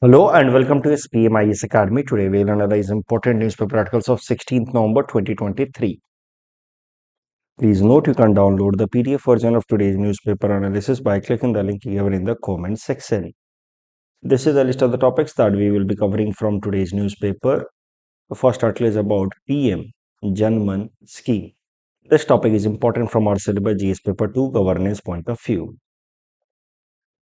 Hello and welcome to SPMIS Academy. Today we'll analyze important newspaper articles of 16th November 2023. Please note you can download the PDF version of today's newspaper analysis by clicking the link given in the comment section. This is a list of the topics that we will be covering from today's newspaper. The first article is about PM Jan Man scheme. This topic is important from our syllabus GS paper 2 governance point of view.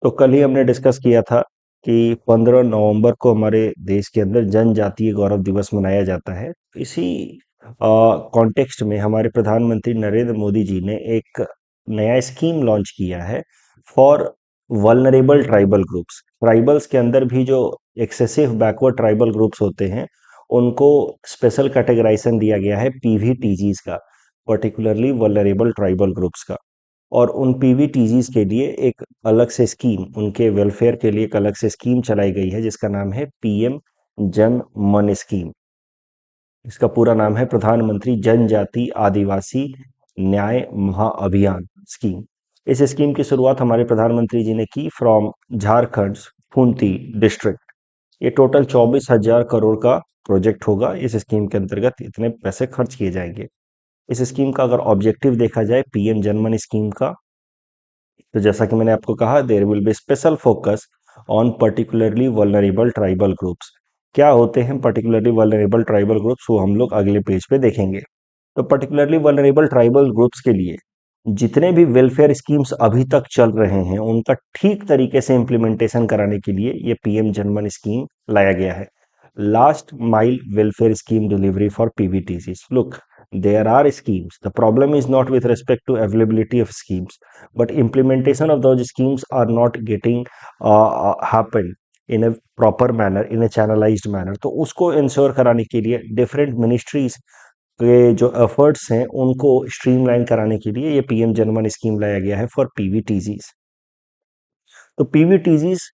तो कल ही हमने discuss किया था कि 15 नवंबर को हमारे देश के अंदर जनजातीय गौरव दिवस मनाया जाता है। इसी कॉन्टेक्स्ट में हमारे प्रधानमंत्री नरेंद्र मोदी जी ने एक नया स्कीम लॉन्च किया है for vulnerable tribal groups. Tribals के अंदर भी जो एक्सेसिव बैकवर्ड ट्राइबल ग्रुप्स होते हैं उनको स्पेशल कैटेगराइजेशन दिया गया है पीवीटीजीज का, पर्टिकुलरली वल्नरेबल ट्राइबल ग्रुप्स का। और उन पीवीटीजीज के लिए एक अलग से स्कीम, उनके वेलफेयर के लिए एक अलग से स्कीम चलाई गई है जिसका नाम है पीएम जन मन स्कीम। इसका पूरा नाम है प्रधानमंत्री जनजाति आदिवासी न्याय महाअभियान स्कीम। इस स्कीम की शुरुआत हमारे प्रधानमंत्री जी ने की फ्रॉम झारखंड खूंटी डिस्ट्रिक्ट। ये टोटल 24,000 करोड़ का प्रोजेक्ट होगा। इस स्कीम के अंतर्गत इतने पैसे खर्च किए जाएंगे। इस स्कीम का अगर ऑब्जेक्टिव देखा जाए पीएम जनमन स्कीम का, तो जैसा कि मैंने आपको कहा there will be special focus on particularly vulnerable tribal groups. क्या होते हैं पर्टिकुलरली वल्नरेबल ट्राइबल ग्रुप्स, वो हम लोग अगले पेज पे देखेंगे। तो पर्टिकुलरली वल्नरेबल ट्राइबल ग्रुप्स के लिए जितने भी वेलफेयर स्कीम्स अभी तक चल रहे हैं उनका ठीक तरीके से इम्प्लीमेंटेशन कराने के लिए ये पीएम जनमन स्कीम लाया गया है। Last mile welfare scheme delivery for PVTCs. Look, there are schemes. The problem is not with respect to availability of schemes, but implementation of those schemes are not getting happen in a proper manner, in a channelized manner. तो उसको ensure कराने के लिए different ministries के जो efforts हैं उनको streamline कराने के लिए ये पीएम जनमन स्कीम लाया गया है फॉर पीवीटीजीज। तो PVTGs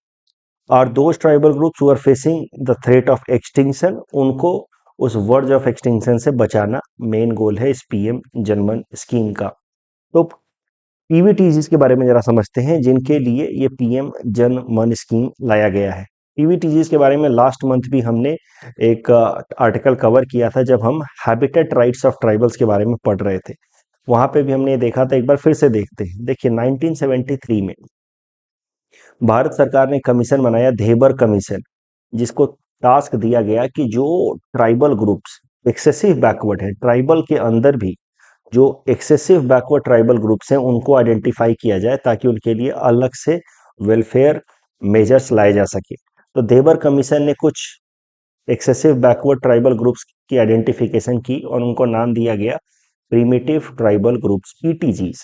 are those tribal groups who are facing the threat of extinction, उनको उस वर्ज ऑफ एक्सटिंक्शन से बचाना मेन गोल है इस पीएम जनमन स्कीम का। तो पीवीटीजीज के बारे में जरा समझते हैं जिनके लिए ये पीएम जन मन स्कीम लाया गया है। पीवीटीजीज के बारे में लास्ट मंथ भी हमने एक आर्टिकल कवर किया था जब हम हैबिटेट राइट्स ऑफ ट्राइबल्स के बारे में पढ़ रहे थे। वहां पे भी हमने देखा था, एक बार फिर से देखते हैं। देखिए 1973 में भारत सरकार ने कमीशन बनाया धेबर कमीशन, जिसको टास्क दिया गया कि जो ट्राइबल ग्रुप्स एक्सेसिव बैकवर्ड है, ट्राइबल के अंदर भी जो एक्सेसिव बैकवर्ड ट्राइबल ग्रुप्स हैं उनको आइडेंटिफाई किया जाए ताकि उनके लिए अलग से वेलफेयर मेजर्स लाए जा सके। तो देबर कमीशन ने कुछ एक्सेसिव बैकवर्ड ट्राइबल ग्रुप्स की आइडेंटिफिकेशन की और उनको नाम दिया गया प्रीमिटिव ट्राइबल ग्रुप्स पीटीजीज।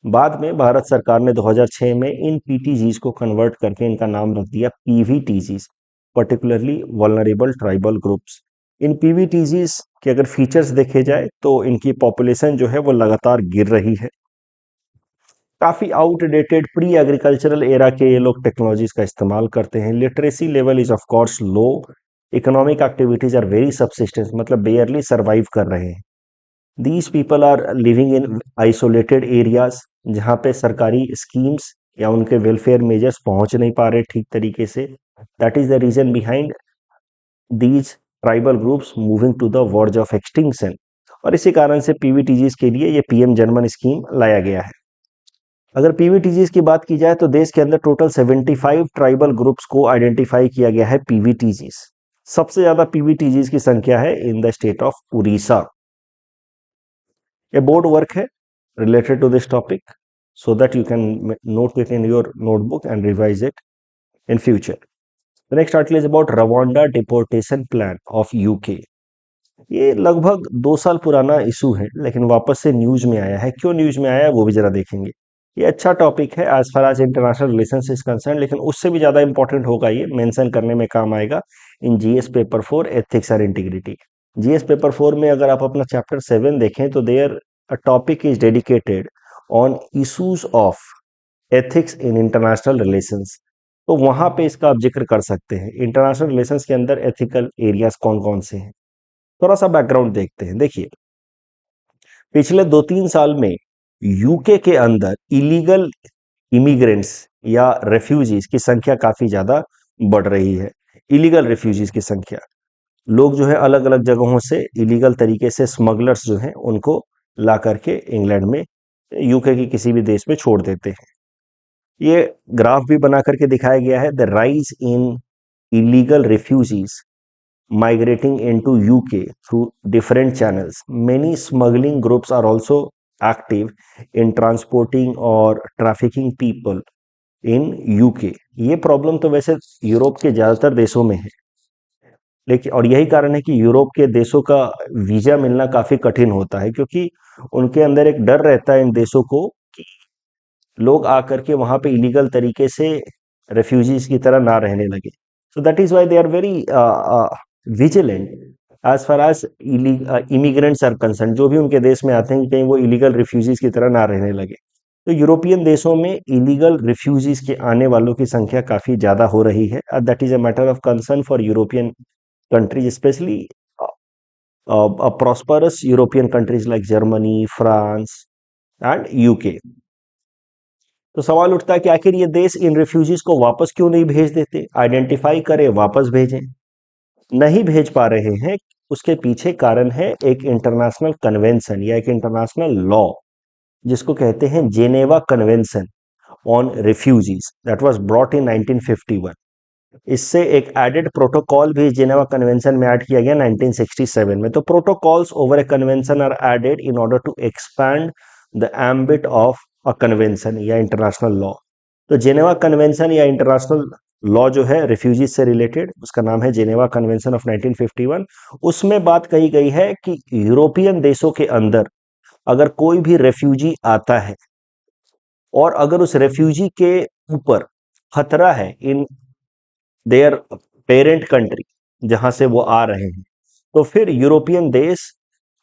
बाद में भारत सरकार ने 2006 में इन पीटीजीज को कन्वर्ट करके इनका नाम रख दिया PVTGs, particularly vulnerable tribal groups. इन पीवीटीजीज के अगर फीचर्स देखे जाए तो इनकी पॉपुलेशन जो है वो लगातार गिर रही है। काफी आउटडेटेड प्री एग्रीकल्चरल एरा के ये लोग टेक्नोलॉजीज का इस्तेमाल करते हैं। Literacy level is of course low. Economic activities are very subsistence, मतलब बेयरली सर्वाइव कर रहे हैं। These people are living in isolated areas जहाँ पे सरकारी स्कीम्स या उनके वेलफेयर मेजर्स पहुंच नहीं पा रहे ठीक तरीके से। That is the reason behind these tribal groups moving to the verge of extinction. और इसी कारण से पीवीटीजीज के लिए ये पीएम जनमन स्कीम लाया गया है। अगर पीवीटीजीज की बात की जाए तो देश के अंदर टोटल 75 ट्राइबल ग्रुप्स को आइडेंटिफाई किया गया है पीवीटीजीज। सबसे ज्यादा पीवीटीजीज की संख्या है in the state of Orissa. A board work है related to this topic so that you can note it in your notebook and revise it in future. The next article is about Rwanda deportation plan of UK. ये लगभग 2 साल पुराना issue है लेकिन वापस से news में आया है। क्यों न्यूज में आया है वो भी जरा देखेंगे। ये अच्छा टॉपिक है as far as international relations is concern, लेकिन उससे भी ज्यादा इंपॉर्टेंट होगा, ये मेंशन करने में काम आएगा in GS paper 4 ethics and integrity. GS paper 4 में अगर आप अपना चैप्टर 7 देखें तो there a topic is dedicated on issues of ethics in international relations. तो वहां पे इसका आप जिक्र कर सकते हैं। इंटरनेशनल रिलेशंस के अंदर एथिकल एरियाज कौन कौन से हैं, थोड़ा सा बैकग्राउंड देखते हैं। देखिए पिछले 2-3 साल में यूके के अंदर इलीगल इमिग्रेंट्स या रेफ्यूजीज की संख्या काफी ज्यादा बढ़ रही है। इलीगल रेफ्यूजीज की संख्या, लोग जो है अलग अलग जगहों से इलीगल तरीके से, स्मगलर्स जो हैं उनको ला करके इंग्लैंड में, यूके की किसी भी देश में छोड़ देते हैं। ये ग्राफ भी बना करके दिखाया गया है, the rise in illegal refugees migrating into UK through different channels. Many smuggling groups are also active in transporting or trafficking people in UK. ये प्रॉब्लम तो वैसे यूरोप के ज़्यादातर देशों में है, लेकिन और यही कारण है कि यूरोप के देशों का वीज़ा मिलना काफ़ी कठिन होता है, क्योंकि उनके अंदर एक डर रहता है इन देशों को कि लोग आकर के वहाँ पे इलीगल तरीके से रेफ्यूजीज की तरह ना रहने लगे। So that is why they are very vigilant as far as immigrants are concern. जो भी उनके देश में आते हैं, कहीं वो इलीगल रिफ्यूजीज की तरह ना रहने लगे। तो यूरोपियन देशों में इलीगल रिफ्यूजीज के आने वालों की संख्या काफ़ी ज़्यादा हो रही है। That is a matter of concern for European countries, especially prosperous European countries like Germany, France, and UK. तो सवाल उठता है कि आखिर ये देश इन रिफ्यूजीज को वापस क्यों नहीं भेज देते, आइडेंटिफाई करें, वापस भेजें। नहीं भेज पा रहे हैं, उसके पीछे कारण है एक इंटरनेशनल कन्वेंशन या एक इंटरनेशनल लॉ, जिसको कहते हैं Geneva convention on refugees, that was brought in 1951। इससे एक एडेड प्रोटोकॉल भी जेनेवा कन्वेंशन में ऐड किया गया 1967 में। तो protocols over a convention are added in order to expand the ambit of a convention या इंटरनेशनल लॉ। तो जेनेवा कन्वेंशन या इंटरनेशनल लॉ जो है रिफ्यूजीज से रिलेटेड, उसका नाम है जेनेवा कन्वेंशन ऑफ 1951। उसमें बात कही गई है कि यूरोपियन देशों के अंदर अगर कोई भी रेफ्यूजी आता है और अगर उस रेफ्यूजी के ऊपर खतरा है इन देयर पेरेंट कंट्री जहां से वो आ रहे हैं, तो फिर यूरोपियन देश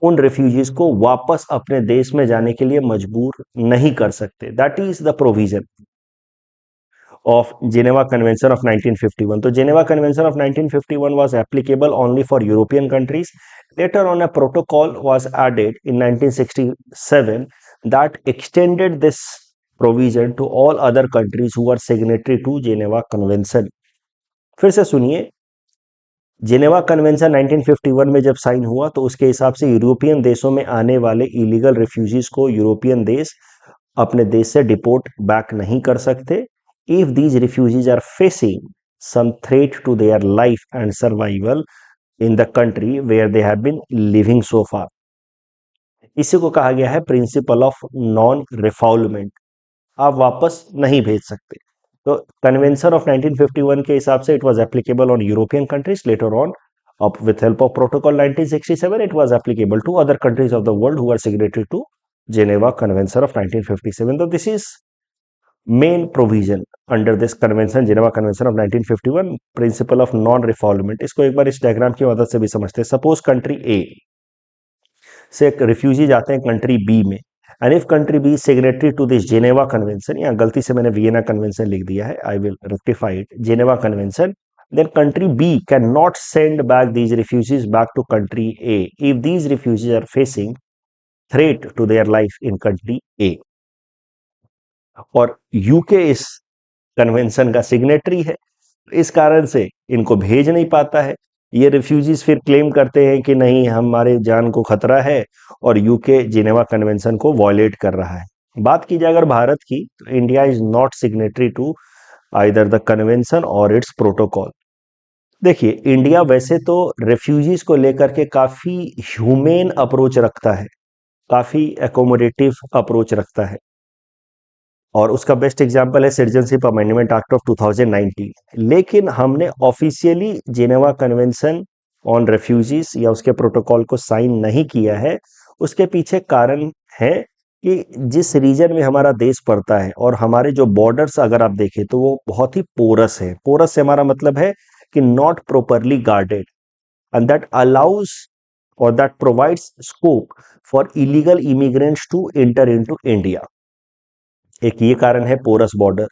उन रिफ्यूजीज को वापस अपने देश में जाने के लिए मजबूर नहीं कर सकते। That is the provision of Geneva Convention of 1951. So Geneva Convention of 1951 was applicable only for European countries. Later on, a protocol was added in 1967 that extended this provision to all other countries who were signatory to Geneva Convention. फिर से सुनिए, Geneva convention 1951 में जब sign हुआ तो उसके हिसाब से यूरोपियन देशों में आने वाले इलीगल रिफ्यूजीज को यूरोपियन देश अपने देश से डिपोर्ट बैक नहीं कर सकते if these refugees are facing some threat to their life and survival in the country where they have been living so far. इसी को कहा गया है प्रिंसिपल ऑफ नॉन रिफाउलमेंट, आप वापस नहीं भेज सकते। तो कन्वेंशन ऑफ 1951 के हिसाब से it was applicable on European countries. Later on with help of protocol 1967 it was applicable to other countries of the world who are signatory to Geneva Convention of 1957. So this is main provision under this convention, Geneva Convention of 1951, principle of non refoulement। इसको एक बार इस diagram की मदद से भी समझते हैं। Suppose country ए से एक रिफ्यूजी जाते हैं कंट्री बी में, and if country B signatory to this Geneva convention, या गलती से मैंने वियना कन्वेंशन लिख दिया है, I will rectify it, Geneva convention, then country B cannot send back these refugees back to country A if these refugees are facing threat to their life in country A। और UK इस convention का signatory है, इस कारण से इनको भेज नहीं पाता है। ये रिफ्यूजीज फिर क्लेम करते हैं कि नहीं, हमारे जान को खतरा है, और यूके जिनेवा कन्वेंशन को वॉयलेट कर रहा है। बात की जाए अगर भारत की, तो India is not signatory to either the convention और इट्स प्रोटोकॉल। देखिए, इंडिया वैसे तो रेफ्यूजीज को लेकर के काफी ह्यूमेन अप्रोच रखता है, काफी एकोमोडेटिव अप्रोच रखता है, और उसका बेस्ट एग्जांपल है सिटीजनशिप अमेंडमेंट एक्ट ऑफ 2019। लेकिन हमने officially Geneva convention on refugees या उसके प्रोटोकॉल को साइन नहीं किया है। उसके पीछे कारण है कि जिस रीजन में हमारा देश पड़ता है और हमारे जो बॉर्डर्स अगर आप देखें तो वो बहुत ही पोरस है। पोरस से हमारा मतलब है कि not properly guarded, and that allows और that provides scope for illegal immigrants to enter into India. एक ये कारण है पोरस बॉर्डर।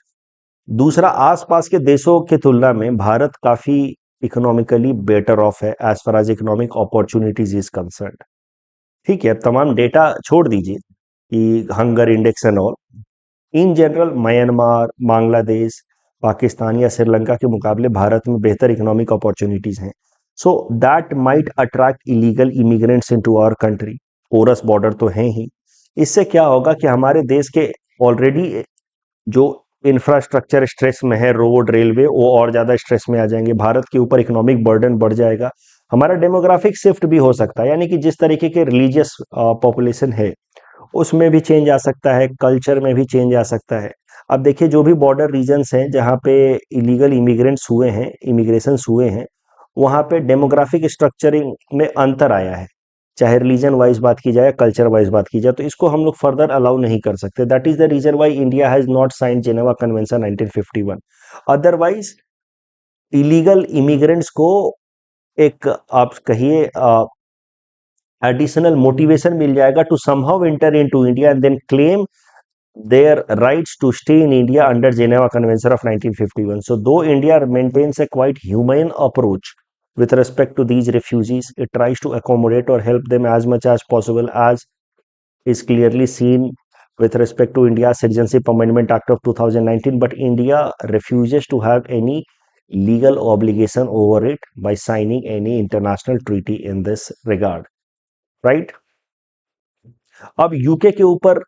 दूसरा, आसपास के देशों की तुलना में भारत काफी इकोनॉमिकली बेटर ऑफ है as far as economic opportunities is concerned. ठीक है, अब तमाम डेटा छोड़ दीजिए कि hunger index and all, in general Myanmar, Bangladesh, Pakistan या श्रीलंका के मुकाबले भारत में बेहतर इकोनॉमिक अपॉर्चुनिटीज हैं, so that might attract illegal immigrants into our country. Porous border तो है ही, इससे क्या होगा कि हमारे देश के ऑलरेडी जो इंफ्रास्ट्रक्चर स्ट्रेस में है, रोड रेलवे, वो और ज्यादा स्ट्रेस में आ जाएंगे, भारत के ऊपर इकोनॉमिक बर्डन बढ़ जाएगा, हमारा डेमोग्राफिक शिफ्ट भी हो सकता है, यानी कि जिस तरीके के रिलीजियस पॉपुलेशन है उसमें भी चेंज आ सकता है, कल्चर में भी चेंज आ सकता है। अब देखिए जो भी बॉर्डर रीजन्स हैं जहाँ पे इलीगल इमिग्रेंट्स हुए हैं, इमिग्रेशंस हुए हैं, वहाँ पे डेमोग्राफिक स्ट्रक्चरिंग में अंतर आया है, चाहे रिलीजन वाइज बात की जाए, कल्चर वाइज बात की जाए, तो इसको हम लोग फर्दर अलाउ नहीं कर सकते। That is the reason why India has not sign Geneva convention 1951। Otherwise illegal immigrants को एक आप कहिए एडिशनल मोटिवेशन मिल जाएगा to somehow enter into India and then claim their rights to stay in India under Geneva Convention of 1951. So, though India maintains a quite humane approach with respect to these refugees, it tries to accommodate or help them as much as possible, as is clearly seen with respect to India's Citizenship Amendment Act of 2019. But India refuses to have any legal obligation over it by signing any international treaty in this regard. Right? अब UK के ऊपर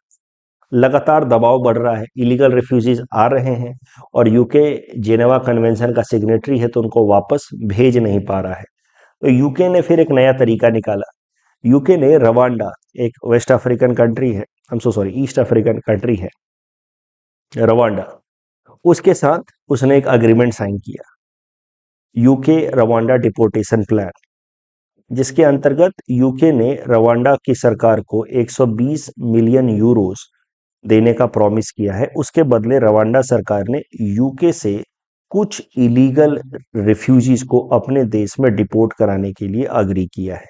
लगातार दबाव बढ़ रहा है, illegal refugees आ रहे हैं और यूके जेनेवा कन्वेंशन का सिग्नेटरी है तो उनको वापस भेज नहीं पा रहा है। तो यूके ने फिर एक नया तरीका निकाला। यूके ने रवांडा, एक वेस्ट अफ्रीकन कंट्री है, ईस्ट अफ्रीकन कंट्री है रवांडा, उसके साथ उसने एक अग्रीमेंट साइन किया, यूके रवांडा डिपोर्टेशन प्लान, जिसके अंतर्गत यूके ने रवांडा की सरकार को 120 मिलियन यूरोस देने का प्रॉमिस किया है। उसके बदले रवांडा सरकार ने यूके से कुछ इलीगल रिफ्यूजीज को अपने देश में डिपोर्ट कराने के लिए अग्री किया है।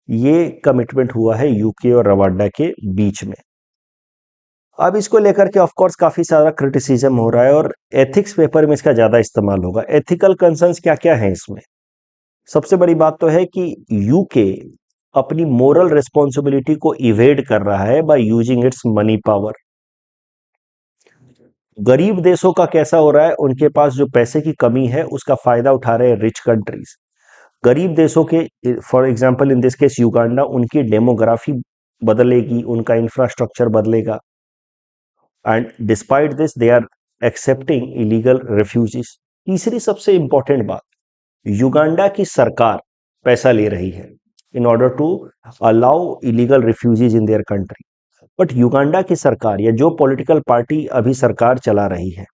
ये कमिटमेंट हुआ है यूके और रवांडा के बीच में। अब इसको लेकर के ऑफ कोर्स काफी सारा क्रिटिसिज्म हो रहा है और एथिक्स पेपर में इसका ज्यादा इस्तेमाल होगा। एथिकल कंसर्न्स क्या क्या है इसमें? सबसे बड़ी बात तो है कि यूके अपनी मोरल रिस्पॉन्सिबिलिटी को इवेड कर रहा है by using its money power. गरीब देशों का कैसा हो रहा है, उनके पास जो पैसे की कमी है उसका फायदा उठा रहे हैं रिच कंट्रीज। गरीब देशों के, for example in this case Uganda, उनकी डेमोग्राफी बदलेगी, उनका इंफ्रास्ट्रक्चर बदलेगा, and despite this they are accepting illegal refugees. तीसरी सबसे इंपॉर्टेंट बात, युगांडा की सरकार पैसा ले रही है in order to allow illegal refugees in their country. But Uganda की सरकार या जो पॉलिटिकल पार्टी अभी सरकार चला रही है,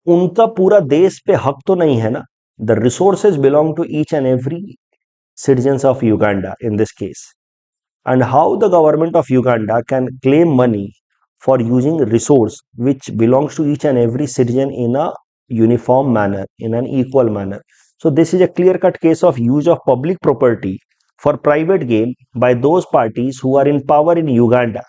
उनका पूरा देश पे हक तो नहीं है ना। The resources belong to each and every citizens of Uganda in this case, and how the government of Uganda can claim money for using resource which belongs to each and every citizen in a uniform manner, in an equal manner. So this is a clear-cut case of use of public property for private gain by those parties who are in power in Uganda,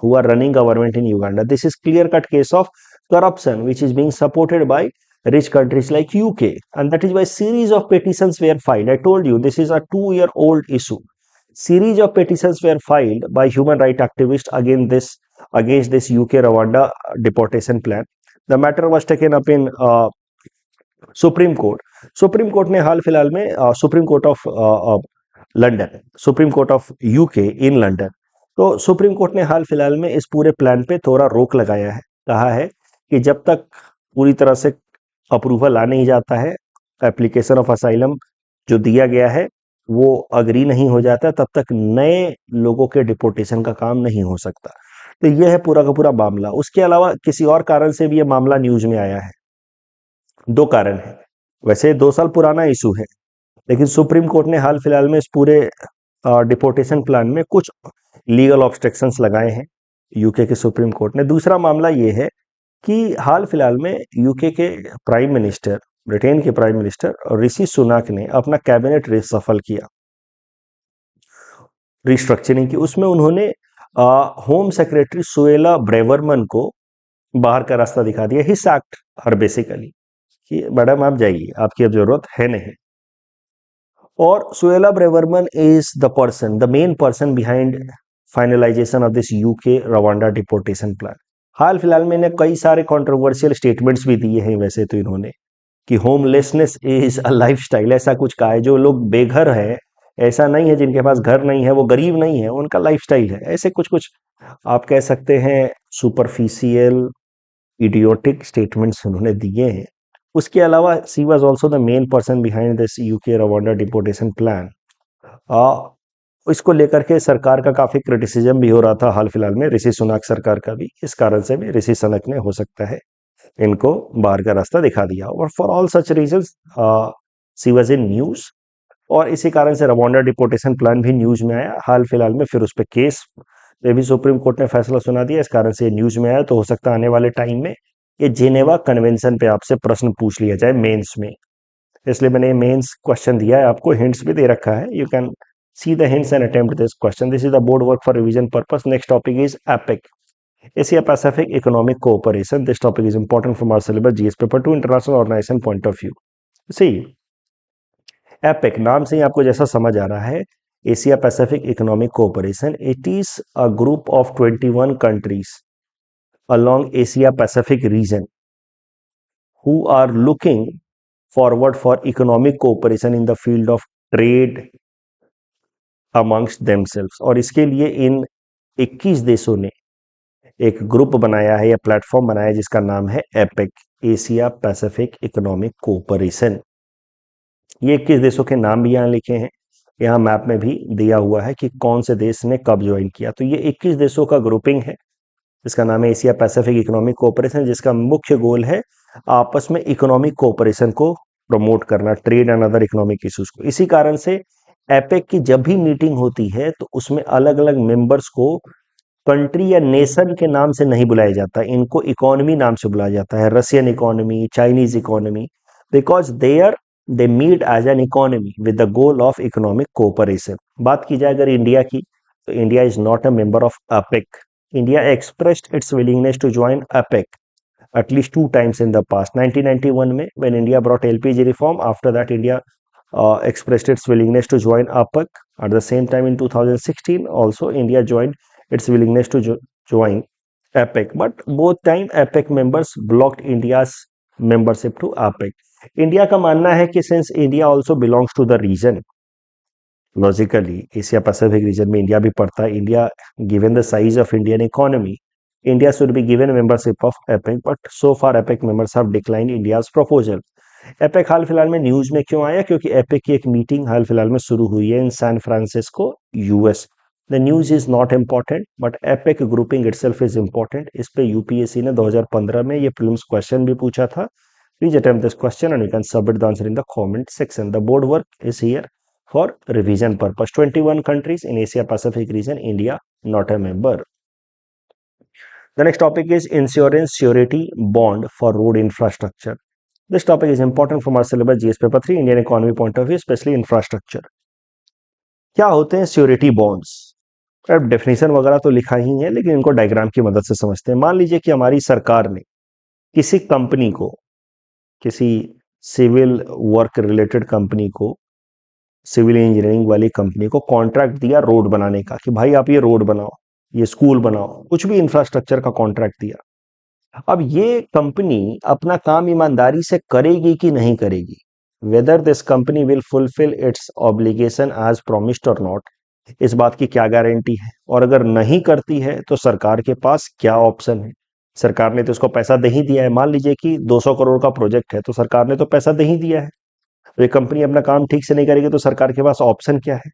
who are running government in Uganda. This is clear-cut case of corruption which is being supported by rich countries like UK, and that is why series of petitions were filed. I told you this is a 2-year-old issue. Series of petitions were filed by human rights activists against this UK Rwanda deportation plan. The matter was taken up in supreme court. Supreme court ने हाल फिलहाल में supreme court of London, supreme court of UK in London, तो supreme court ने हाल फिलहाल में इस पूरे plan पे थोड़ा रोक लगाया है। कहा है कि जब तक पूरी तरह से अप्रूवल आ नहीं जाता है, एप्लीकेशन ऑफ असाइलम जो दिया गया है वो अग्री नहीं हो जाता, तब तक नए लोगों के डिपोर्टेशन का काम नहीं हो सकता। तो यह है पूरा का पूरा मामला। उसके अलावा किसी और कारण से भी यह मामला न्यूज में आया है। दो कारण है, वैसे 2 साल पुराना इशू है, लेकिन सुप्रीम कोर्ट ने हाल फिलहाल में इस पूरे डिपोर्टेशन प्लान में कुछ लीगल ऑब्स्ट्रक्शंस लगाए हैं, यूके के सुप्रीम कोर्ट ने। दूसरा मामला ये है कि हाल फिलहाल में यूके के प्राइम मिनिस्टर, ब्रिटेन के प्राइम मिनिस्टर ऋषि सुनाक ने अपना कैबिनेट रिसफल किया, रिस्ट्रक्चरिंग की। उसमें उन्होंने होम सेक्रेटरी सुएला ब्रेवरमन को बाहर का रास्ता दिखा दिया। ही सैक्ड हर बेसिकली कि मैडम आप जाइए, आपकी अब जरूरत है नहीं। और Suella Braverman is the person, the main person behind finalization of this UK Rwanda deportation plan. हाल फिलहाल में इन्हें कई सारे कंट्रोवर्शियल स्टेटमेंट्स भी दिए हैं वैसे तो इन्होंने, कि होमलेसनेस इज अ लाइफस्टाइल, ऐसा कुछ कहा है। जो लोग बेघर है, ऐसा नहीं है जिनके पास घर नहीं है वो गरीब नहीं है, उनका लाइफस्टाइल है, ऐसे कुछ कुछ आप कह सकते हैं सुपरफिशियल इडियोटिक स्टेटमेंट्स उन्होंने दिए हैं। उसके अलावा she was also the main person behind this UK Rwanda deportation plan. इसको लेकर के सरकार का काफी क्रिटिसिज्म भी हो रहा था हाल फिलहाल में, ऋषि सुनक सरकार का भी। इस कारण से भी ऋषि सुनक ने हो सकता है इनको बाहर का रास्ता दिखा दिया, और for all such reasons she was in news. और इसी कारण से रवांडा डिपोर्टेशन प्लान भी न्यूज में आया हाल फिलहाल में। फिर उस पर केस पे भी सुप्रीम कोर्ट ने फैसला सुना दिया, इस कारण से न्यूज में आया। तो हो सकता है आने वाले टाइम में ये जेनेवा कन्वेंशन पे आपसे प्रश्न पूछ लिया जाए मेंस में, इसलिए मैंने मेंस क्वेश्चन दिया है आपको, हिंट्स भी दे रखा है, you can see the hints and attempt this question. This is the board work for revision purpose. Next topic is APEC, Asia Pacific Economic Cooperation. This topic is important from our syllabus GS paper 2 international organization point of view. See, APEC नाम से ही आपको जैसा समझ आ रहा है, Asia Pacific economic cooperation, it is a group of 21 countries along Asia Pacific region who are looking forward for economic cooperation in the field of trade amongst themselves. और इसके लिए इन 21 देशों ने एक ग्रुप बनाया है या प्लेटफॉर्म बनाया है जिसका नाम है APEC, Asia Pacific economic cooperation. ये 21 देशों के नाम भी यहाँ लिखे हैं, यहाँ मैप में भी दिया हुआ है कि कौन से देश ने कब ज्वाइन किया। तो ये 21 देशों का ग्रुपिंग है जिसका नाम है एशिया पैसिफिक इकोनॉमिक कोऑपरेशन, जिसका मुख्य गोल है आपस में इकोनॉमिक कोऑपरेशन को प्रमोट करना, trade and other economic issues को। इसी कारण से एपेक की जब भी मीटिंग होती है तो उसमें अलग अलग मेंबर्स को कंट्री या नेशन के नाम से नहीं बुलाया जाता, इनको इकोनॉमी नाम से बुलाया जाता है। Russian economy, Chinese economy, because they meet as an economy with the goal of economic cooperation. बात की जाए अगर इंडिया की, तो India is not a member of APEC. India expressed its willingness to join APEC at least two times in the past. 1991 में when India brought LPG reform, after that India expressed its willingness to join APEC. At the same time in 2016 also India joined its willingness to join APEC, but both time APEC members blocked India's membership to APEC. India का मानना है कि since India also belongs to the region, logically Asia Pacific region में India भी पड़ता है, India given the size of Indian economy, India should be given membership of APEC, but so far APEC members have declined India's proposal. APEC हाल फिलहाल में news में क्यों आया? क्योंकि एपेक की एक मीटिंग हाल फिलहाल में शुरू हुई है in San Francisco, US. The news is not important but APEC grouping itself is important. इस पे यूपीएससी ने 2015 में ये प्रीलिम्स क्वेश्चन भी पूछा था। Please attempt this question and you can submit the answer in the comment section. The board work is here for revision purpose. 21 countries in Asia Pacific region, India not a member. The next topic is insurance surety bond for road infrastructure. This topic is important from our syllabus GS paper 3 Indian economy point of view, especially infrastructure. क्या होते हैं surety bonds? अब definition वगैरह तो लिखा ही है लेकिन इनको डायग्राम की मदद से समझते हैं। मान लीजिए कि हमारी सरकार ने किसी कंपनी को, किसी सिविल वर्क रिलेटेड कंपनी को, सिविल इंजीनियरिंग वाली कंपनी को कॉन्ट्रैक्ट दिया रोड बनाने का, कि भाई आप ये रोड बनाओ, ये स्कूल बनाओ, कुछ भी इंफ्रास्ट्रक्चर का कॉन्ट्रैक्ट दिया। अब ये कंपनी अपना काम ईमानदारी से करेगी कि नहीं करेगी, whether this company will fulfil its obligation as promised और नॉट, इस बात की क्या गारंटी है? और अगर नहीं करती है तो सरकार के पास क्या ऑप्शन है? सरकार ने तो उसको पैसा दे ही दिया है। मान लीजिए कि 200 करोड़ का प्रोजेक्ट है तो सरकार ने तो पैसा दे ही दिया है, तो ये कंपनी अपना काम ठीक से नहीं करेगी तो सरकार के पास ऑप्शन क्या है?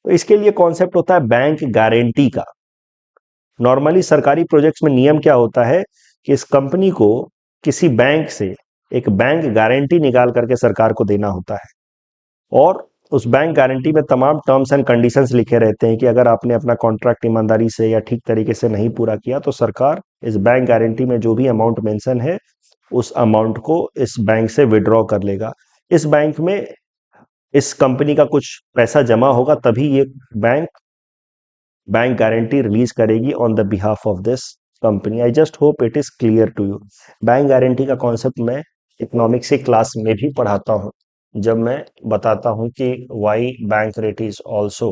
तो इसके लिए कॉन्सेप्ट होता है बैंक गारंटी का। नॉर्मली सरकारी प्रोजेक्ट्स में नियम क्या होता है कि इस कंपनी को किसी बैंक से एक बैंक गारंटी निकाल करके सरकार को देना होता है, और उस बैंक गारंटी में तमाम टर्म्स एंड कंडीशंस लिखे रहते हैं कि अगर आपने अपना कॉन्ट्रैक्ट ईमानदारी से या ठीक तरीके से नहीं पूरा किया तो सरकार इस बैंक गारंटी में जो भी अमाउंट मेंशन है उस अमाउंट को इस बैंक से विड्रॉ कर लेगा। इस बैंक में इस कंपनी का कुछ पैसा जमा होगा तभी ये बैंक गारंटी रिलीज करेगी on the behalf of this company. I just hope it is clear to you. Bank guarantee का कॉन्सेप्ट मैं इकोनॉमिक्स की क्लास में भी पढ़ाता हूँ, जब मैं बताता हूँ कि why bank rate is also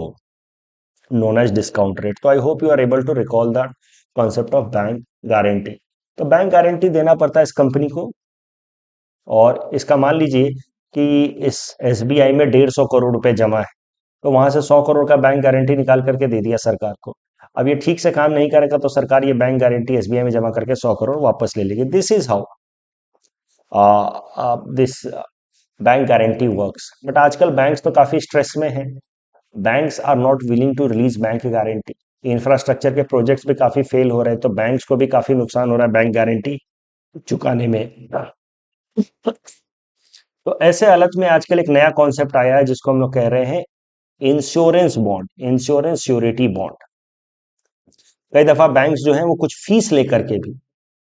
known as discount rate. So I hope you are able to recall that concept of bank guarantee. तो बैंक गारंटी देना पड़ता है इस कंपनी को। और इसका मान लीजिए कि इस एसबीआई में 150 करोड़ रुपए जमा है, तो वहां से 100 करोड़ का बैंक गारंटी निकाल करके दे दिया सरकार को। अब ये ठीक से काम नहीं करेगा तो सरकार ये बैंक गारंटी एसबीआई में जमा करके 100 करोड़ वापस ले लेगी। This is how this bank guarantee works. But आजकल बैंक्स तो काफी स्ट्रेस में हैं। Banks are not willing to release bank guarantee. Infrastructure के प्रोजेक्ट्स भी काफी फेल हो रहे हैं, तो बैंक्स को भी काफी नुकसान हो रहा है बैंक गारंटी चुकाने में। तो ऐसे हालत में आजकल एक नया कॉन्सेप्ट आया है जिसको हम लोग कह रहे हैं insurance bond, insurance surety bond. कई दफा बैंक्स जो हैं वो कुछ फीस लेकर के भी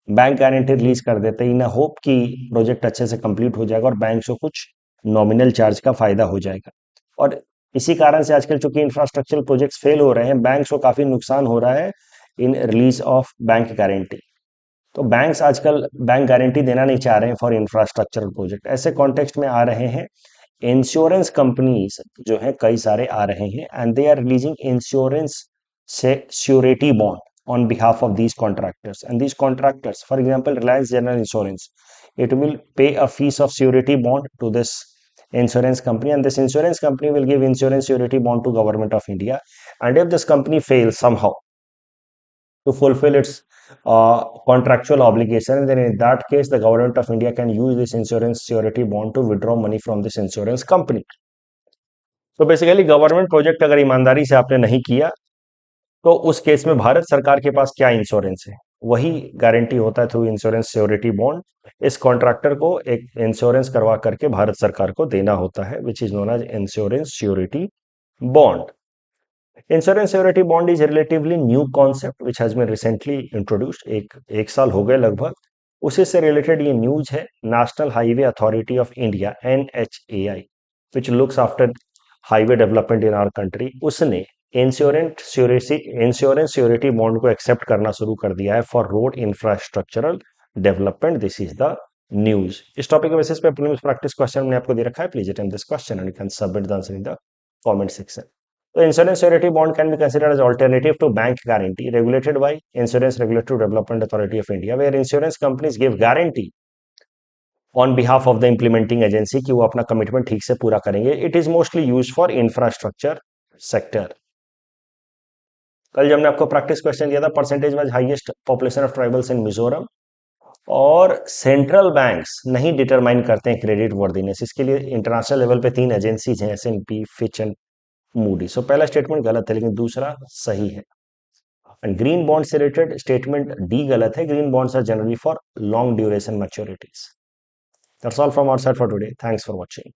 बैंक गारंटी रिलीज कर देते हैं इन होप कि प्रोजेक्ट अच्छे से कंप्लीट हो जाएगा और बैंक को कुछ नॉमिनल चार्ज का फायदा हो जाएगा। और इसी कारण से आजकल चूंकि इंफ्रास्ट्रक्चरल प्रोजेक्ट्स फेल हो रहे हैं, बैंक्स को काफी नुकसान हो रहा है इन रिलीज ऑफ बैंक गारंटी। तो बैंक्स आजकल बैंक गारंटी देना नहीं चाह रहे हैं फॉर इंफ्रास्ट्रक्चरल प्रोजेक्ट। ऐसे कॉन्टेक्स्ट में आ रहे हैं इंश्योरेंस कंपनीज जो है कई सारे आ रहे हैं and they are releasing insurance से surety bond on behalf of these contractors, and these contractors, for example Reliance General Insurance, it will pay a fees of surety bond to this insurance company, and this insurance company will give insurance surety bond to government of India. And if this company fails somehow to fulfill its contractual obligation, then in that case the government of India can use this insurance surety bond to withdraw money from this insurance company. तो basically government project अगर ईमानदारी से आपने नहीं किया तो उस case में भारत सरकार के पास क्या इंश्योरेंस है, वही गारंटी होता है थ्रू इंश्योरेंस श्योरिटी बॉन्ड। इस कॉन्ट्रैक्टर को एक इंश्योरेंस करवा करके भारत सरकार को देना होता है, which is known as insurance surety bond. Insurance surety bond is relatively new concept which has been recently introduced. एक साल हो गए लगभग। उसी से रिलेटेड ये न्यूज है। National Highway Authority of India NHAI which looks after highway development in our country, उसने इंश्योरेंस श्योरिटी बॉन्ड को एक्सेप्ट करना शुरू कर दिया है for road infrastructural development. This is the news. इस टॉपिक के बेसिस पे प्रीलिम्स प्रैक्टिस क्वेश्चन मैंने आपको दे रखा है। Please attempt this question and you can submit the answer in the comment section. तो insurance surety bond can be considered as alternative to bank guarantee regulated by insurance regulatory development authority of India, where insurance companies give guarantee on behalf of the implementing agency कि वो अपना commitment ठीक से पूरा करेंगे। It is mostly use for infrastructure sector. कल जब हमने आपको प्रैक्टिस क्वेश्चन दिया था percentage wise highest population of tribals in Mizoram, और सेंट्रल बैंक्स नहीं डिटरमाइन करते हैं क्रेडिट वर्दीनेस। इसके लिए इंटरनेशनल लेवल पे 3 एजेंसीज हैं, S&P, फिच एंड मूडी। सो पहला स्टेटमेंट गलत है लेकिन दूसरा सही है। एंड ग्रीन बॉन्ड से रिलेटेड स्टेटमेंट डी गलत है। Green bonds are generally for long duration maturities. That's all from our side for today. Thanks for watching.